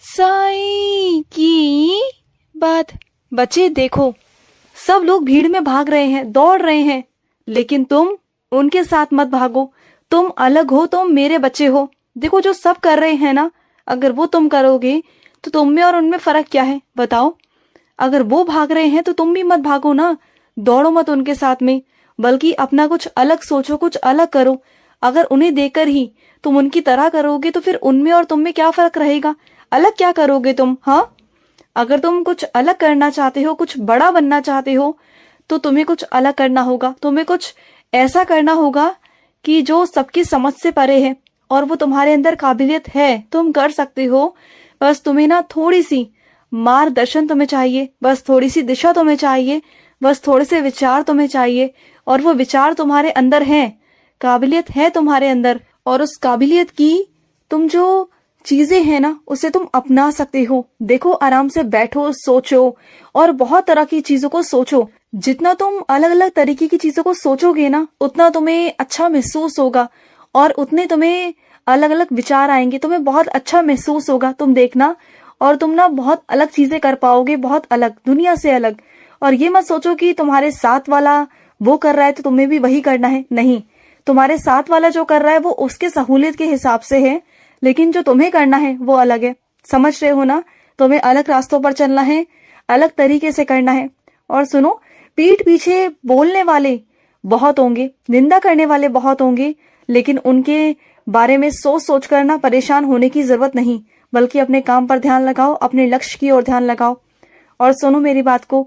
साई की बात। बच्चे देखो, सब लोग भीड़ में भाग रहे हैं, दौड़ रहे हैं, लेकिन तुम उनके साथ मत भागो। तुम अलग हो, तुम मेरे बच्चे हो। देखो जो सब कर रहे हैं ना, अगर वो तुम करोगे तो तुम में और उनमें फर्क क्या है बताओ। अगर वो भाग रहे हैं तो तुम भी मत भागो ना, दौड़ो मत उनके साथ में, बल्कि अपना कुछ अलग सोचो, कुछ अलग करो। अगर उन्हें देखकर ही तुम उनकी तरह करोगे तो फिर उनमें और तुम में क्या फर्क रहेगा? अलग क्या करोगे तुम? हाँ, अगर तुम कुछ अलग करना चाहते हो, कुछ बड़ा बनना चाहते हो, तो तुम्हें कुछ अलग करना होगा। तुम्हें कुछ ऐसा करना होगा कि जो सबकी समझ से परे है, और वो तुम्हारे अंदर काबिलियत है, तुम कर सकते हो। बस तुम्हें ना थोड़ी सी मार्गदर्शन तुम्हें चाहिए, बस थोड़ी सी दिशा तुम्हें चाहिए, बस थोड़े से विचार तुम्हें चाहिए, और वो विचार तुम्हारे अंदर हैं, काबिलियत है तुम्हारे अंदर, और उस काबिलियत की तुम जो चीजें हैं ना, उसे तुम अपना सकते हो। देखो, आराम से बैठो, सोचो, और बहुत तरह की चीजों को सोचो। जितना तुम अलग अलग तरीके की चीजों को सोचोगे ना, उतना तुम्हें अच्छा महसूस होगा, और उतने तुम्हें अलग अलग विचार आएंगे, तुम्हें बहुत अच्छा महसूस होगा। तुम देखना, और तुम ना बहुत अलग चीजें कर पाओगे, बहुत अलग, दुनिया से अलग। और ये मत सोचो कि तुम्हारे साथ वाला वो कर रहा है तो तुम्हें भी वही करना है। नहीं, तुम्हारे साथ वाला जो कर रहा है वो उसके सहूलियत के हिसाब से है, लेकिन जो तुम्हें करना है वो अलग है। समझ रहे हो ना? तुम्हें अलग रास्तों पर चलना है, अलग तरीके से करना है। और सुनो, पीठ पीछे बोलने वाले बहुत होंगे, निंदा करने वाले बहुत होंगे, लेकिन उनके बारे में सोच सोच कर ना परेशान होने की जरूरत नहीं, बल्कि अपने काम पर ध्यान लगाओ, अपने लक्ष्य की ओर ध्यान लगाओ। और सुनो मेरी बात को,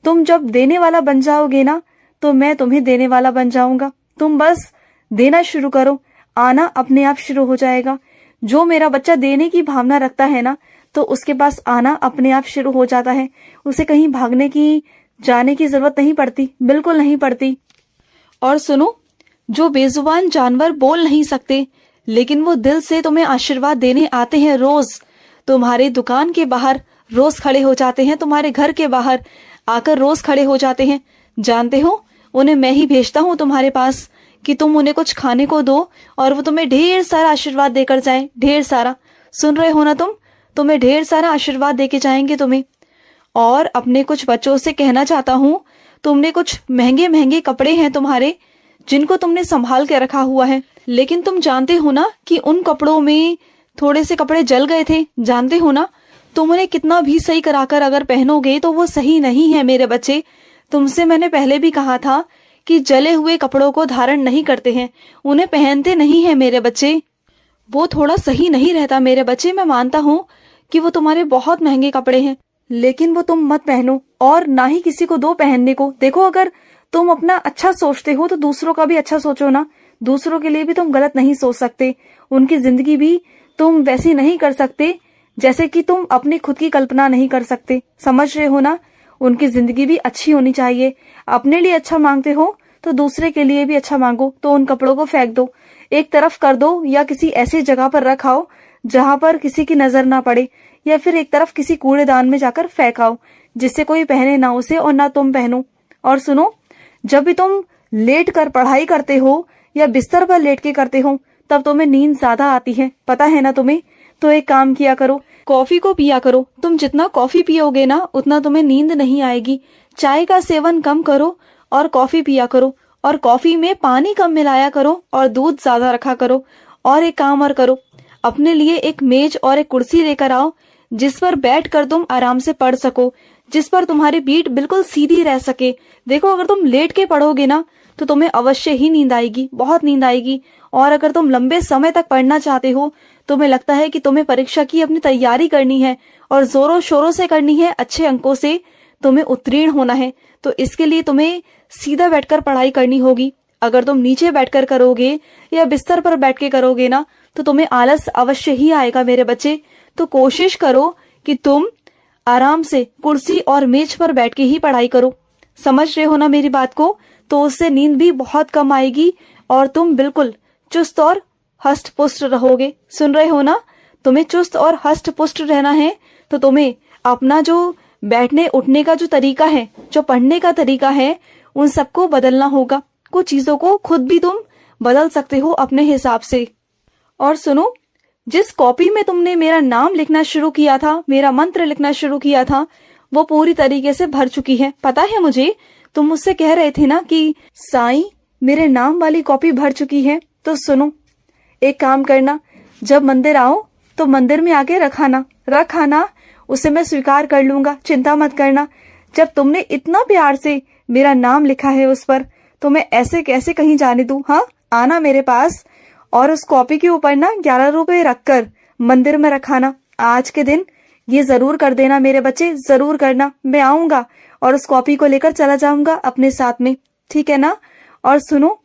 तुम जब देने वाला बन जाओगे ना, तो मैं तुम्हें देने वाला बन जाऊंगा। तुम बस देना शुरू करो, आना अपने आप शुरू हो जाएगा। जो मेरा बच्चा देने की भावना रखता है ना, तो उसके पास आना अपने आप शुरू हो जाता है। उसे कहीं भागने की, जाने की जरूरत नहीं पड़ती, बिल्कुल नहीं पड़ती। और सुनो, जो बेजुबान जानवर बोल नहीं सकते, लेकिन वो दिल से तुम्हें आशीर्वाद देने आते हैं, रोज तुम्हारे दुकान के बाहर रोज खड़े हो जाते हैं, तुम्हारे घर के बाहर आकर रोज खड़े हो जाते हैं। जानते हो, उन्हें मैं ही भेजता हूँ तुम्हारे पास कि तुम उन्हें कुछ खाने को दो, और वो तुम्हें ढेर सारा आशीर्वाद देकर जाएं, ढेर सारा। सुन रहे हो ना तुम? तुम्हें ढेर सारा आशीर्वाद देके जाएंगे तुम्हें। और अपने कुछ बच्चों से कहना चाहता हूँ, तुमने कुछ महंगे महंगे कपड़े हैं तुम्हारे, जिनको तुमने संभाल के रखा हुआ है, लेकिन तुम जानते हो ना कि उन कपड़ों में थोड़े से कपड़े जल गए थे। जानते हो ना, तुम उन्हें कितना भी सही कराकर अगर पहनोगे तो वो सही नहीं है मेरे बच्चे। तुमसे मैंने पहले भी कहा था कि जले हुए कपड़ों को धारण नहीं करते हैं, उन्हें पहनते नहीं है मेरे बच्चे। वो थोड़ा सही नहीं रहता मेरे बच्चे। मैं मानता हूँ कि वो तुम्हारे बहुत महंगे कपड़े हैं, लेकिन वो तुम मत पहनो, और ना ही किसी को दो पहनने को। देखो, अगर तुम अपना अच्छा सोचते हो तो दूसरों का भी अच्छा सोचो ना। दूसरों के लिए भी तुम गलत नहीं सोच सकते, उनकी जिंदगी भी तुम वैसी नहीं कर सकते जैसे कि तुम अपनी खुद की कल्पना नहीं कर सकते। समझ रहे हो ना? उनकी जिंदगी भी अच्छी होनी चाहिए। अपने लिए अच्छा मांगते हो तो दूसरे के लिए भी अच्छा मांगो। तो उन कपड़ों को फेंक दो, एक तरफ कर दो, या किसी ऐसी जगह पर रखाओ जहां पर किसी की नजर ना पड़े, या फिर एक तरफ किसी कूड़ेदान में जाकर फेंकाओ, जिससे कोई पहने ना उसे और ना तुम पहनो। और सुनो, जब भी तुम लेट कर पढ़ाई करते हो या बिस्तर पर लेट के करते हो, तब तुम्हें नींद ज्यादा आती है, पता है ना तुम्हें? तो एक काम किया करो, कॉफी को पिया करो। तुम जितना कॉफी पियोगे ना, उतना तुम्हें नींद नहीं आएगी। चाय का सेवन कम करो और कॉफी पिया करो, और कॉफी में पानी कम मिलाया करो, और दूध ज्यादा रखा करो। और एक काम और करो, अपने लिए एक मेज और एक कुर्सी लेकर आओ, जिस पर बैठ कर तुम आराम से पढ़ सको, जिस पर तुम्हारी पीठ बिल्कुल सीधी रह सके। देखो, अगर तुम लेट के पढ़ोगे ना, तो तुम्हें अवश्य ही नींद आएगी, बहुत नींद आएगी। और अगर तुम लंबे समय तक पढ़ना चाहते हो, तुम्हें लगता है कि तुम्हें परीक्षा की अपनी तैयारी करनी है और जोरों शोरों से करनी है, अच्छे अंकों से तुम्हें उत्तीर्ण होना है, तो इसके लिए तुम्हें सीधा बैठकर पढ़ाई करनी होगी। अगर तुम नीचे बैठकर करोगे या बिस्तर पर बैठ के करोगे ना, तो तुम्हें आलस अवश्य ही आएगा मेरे बच्चे। तो कोशिश करो कि तुम आराम से कुर्सी और मेज पर बैठ के ही पढ़ाई करो। समझ रहे हो ना मेरी बात को? तो उससे नींद भी बहुत कम आएगी, और तुम बिल्कुल चुस्त और हष्ट पुष्ट रहोगे। सुन रहे हो ना? तुम्हें चुस्त और हष्ट पुष्ट रहना है, तो तुम्हें अपना जो बैठने उठने का जो तरीका है, जो पढ़ने का तरीका है, उन सबको बदलना होगा। कुछ चीजों को खुद भी तुम बदल सकते हो अपने हिसाब से। और सुनो, जिस कॉपी में तुमने मेरा नाम लिखना शुरू किया था, मेरा मंत्र लिखना शुरू किया था, वो पूरी तरीके से भर चुकी है। पता है मुझे, तुम मुझसे कह रहे थे ना कि साईं मेरे नाम वाली कॉपी भर चुकी है। तो सुनो, एक काम करना, जब मंदिर आओ तो मंदिर में आके रखाना, उसे मैं स्वीकार कर लूंगा, चिंता मत करना। जब तुमने इतना प्यार से मेरा नाम लिखा है उस पर, तो मैं ऐसे कैसे कहीं जाने दूं? हाँ, आना मेरे पास और उस कॉपी के ऊपर ना 11 रुपए रखकर मंदिर में रखाना। आज के दिन ये जरूर कर देना मेरे बच्चे, जरूर करना। मैं आऊंगा और उस कॉपी को लेकर चला जाऊंगा अपने साथ में, ठीक है ना? और सुनो,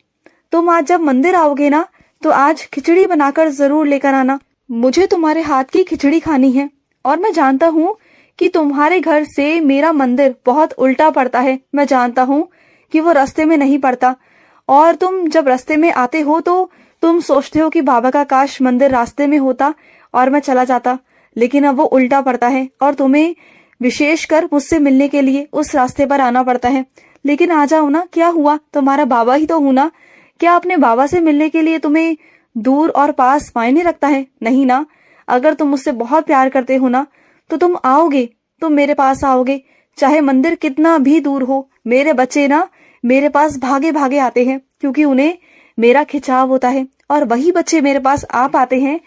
तुम आज जब मंदिर आओगे ना, तो आज खिचड़ी बनाकर जरूर लेकर आना। मुझे तुम्हारे हाथ की खिचड़ी खानी है। और मैं जानता हूँ कि तुम्हारे घर से मेरा मंदिर बहुत उल्टा पड़ता है। मैं जानता हूँ कि वो रास्ते में नहीं पड़ता, और तुम जब रास्ते में आते हो तो तुम सोचते हो कि बाबा का काश मंदिर रास्ते में होता और मैं चला जाता, लेकिन अब वो उल्टा पड़ता है और तुम्हें विशेषकर मुझसे मिलने के लिए उस रास्ते पर आना पड़ता है। लेकिन आ जाओ ना, क्या हुआ, तुम्हारा बाबा ही तो हूं ना। क्या अपने बाबा से मिलने के लिए तुम्हें दूर और पास मायने रखता है? नहीं ना। अगर तुम मुझसे बहुत प्यार करते हो ना, तो तुम आओगे, तुम मेरे पास आओगे, चाहे मंदिर कितना भी दूर हो। मेरे बच्चे ना मेरे पास भागे भागे आते हैं, क्योंकि उन्हें मेरा खिंचाव होता है। और वही बच्चे मेरे पास आ पाते हैं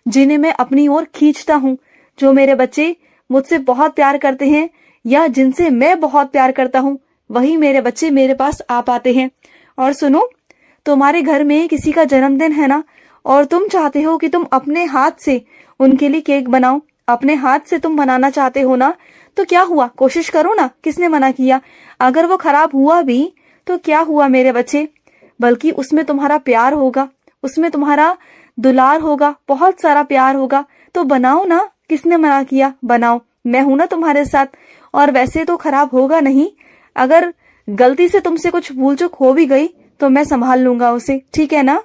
जिन्हें मैं अपनी ओर खींचता हूँ। जो मेरे बच्चे मुझसे बहुत प्यार करते हैं या जिनसे मैं बहुत प्यार करता हूँ, वही मेरे बच्चे मेरे पास आ पाते हैं। और सुनो, तुम्हारे घर में किसी का जन्मदिन है ना, और तुम चाहते हो कि तुम अपने हाथ से उनके लिए केक बनाओ, अपने हाथ से तुम बनाना चाहते हो ना, तो क्या हुआ, कोशिश करो ना। किसने मना किया? अगर वो खराब हुआ भी तो क्या हुआ मेरे बच्चे, बल्कि उसमें तुम्हारा प्यार होगा, उसमें तुम्हारा दुलार होगा, बहुत सारा प्यार होगा। तो बनाओ ना, किसने मना किया? बनाओ, मैं हूं ना तुम्हारे साथ। और वैसे तो खराब होगा नहीं, अगर गलती से तुमसे कुछ भूल चूक हो भी गई तो मैं संभाल लूंगा उसे, ठीक है ना?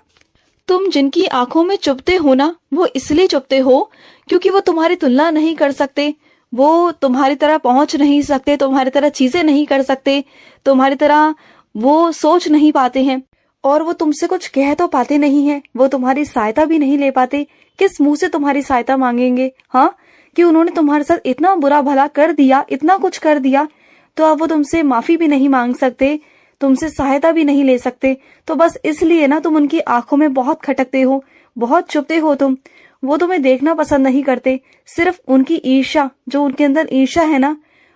तुम जिनकी आंखों में चुभते हो ना, वो इसलिए चुभते हो क्योंकि वो तुम्हारी तुलना नहीं कर सकते, वो तुम्हारी तरह पहुंच नहीं सकते, तुम्हारी तरह चीजें नहीं कर सकते, तुम्हारी तरह वो सोच नहीं पाते हैं, और वो तुमसे कुछ कह तो पाते नहीं है, वो तुम्हारी सहायता भी नहीं ले पाते। किस मुंह से तुम्हारी सहायता मांगेंगे? हाँ, कि उन्होंने तुम्हारे साथ इतना बुरा भला कर दिया, इतना कुछ कर दिया, तो अब वो तुमसे माफी भी नहीं मांग सकते, तुमसे सहायता भी नहीं ले सकते। तो बस इसलिए ना तुम उनकी आंखों में बहुत खटकते हो, बहुत चुभते हो तुम। वो तुम्हें देखना पसंद नहीं करते, सिर्फ उनकी ईर्ष्या, जो उनके अंदर ईर्ष्या है ना,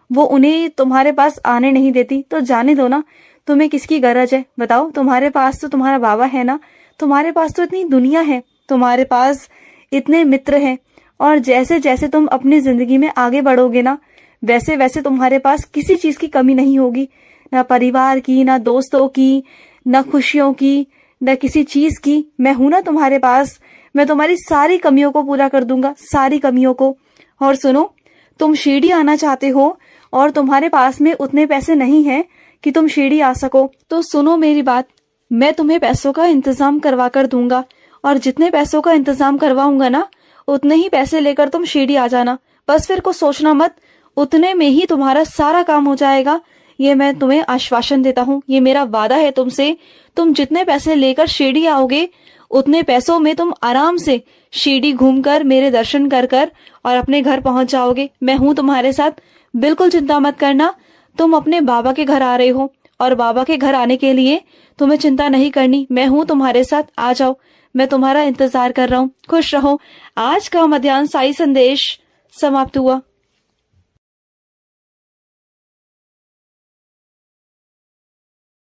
वो उन्हें तुम्हारे पास आने नहीं देती। तो जाने दो ना, तुम्हें किसकी गरज है बताओ? तुम्हारे पास तो तुम्हारा बाबा है ना, तुम्हारे पास तो इतनी दुनिया है, तुम्हारे पास इतने मित्र हैं, और जैसे जैसे तुम अपनी जिंदगी में आगे बढ़ोगे ना, वैसे वैसे तुम्हारे पास किसी चीज की कमी नहीं होगी, ना परिवार की, ना दोस्तों की, ना खुशियों की, ना किसी चीज की। मैं हूं ना तुम्हारे पास, मैं तुम्हारी सारी कमियों को पूरा कर दूंगा, सारी कमियों को। और सुनो, तुम शिरडी आना चाहते हो और तुम्हारे पास में उतने पैसे नहीं हैं कि तुम शिरडी आ सको, तो सुनो मेरी बात, मैं तुम्हें पैसों का इंतजाम करवा कर दूंगा, और जितने पैसों का इंतजाम करवाऊंगा ना, उतने ही पैसे लेकर तुम शिरडी आ जाना। बस फिर को सोचना मत, उतने में ही तुम्हारा सारा काम हो जाएगा, ये मैं तुम्हें आश्वासन देता हूँ, ये मेरा वादा है तुमसे। तुम जितने पैसे लेकर शिरडी आओगे, उतने पैसों में तुम आराम से शिरडी घूमकर, मेरे दर्शन कर कर और अपने घर पहुंच जाओगे। मैं हूं तुम्हारे साथ, बिल्कुल चिंता मत करना। तुम अपने बाबा के घर आ रहे हो, और बाबा के घर आने के लिए तुम्हें चिंता नहीं करनी, मैं हूं तुम्हारे साथ, आ जाओ, मैं तुम्हारा इंतजार कर रहा हूँ। खुश रहो। आज का मध्याह्न साई संदेश समाप्त हुआ।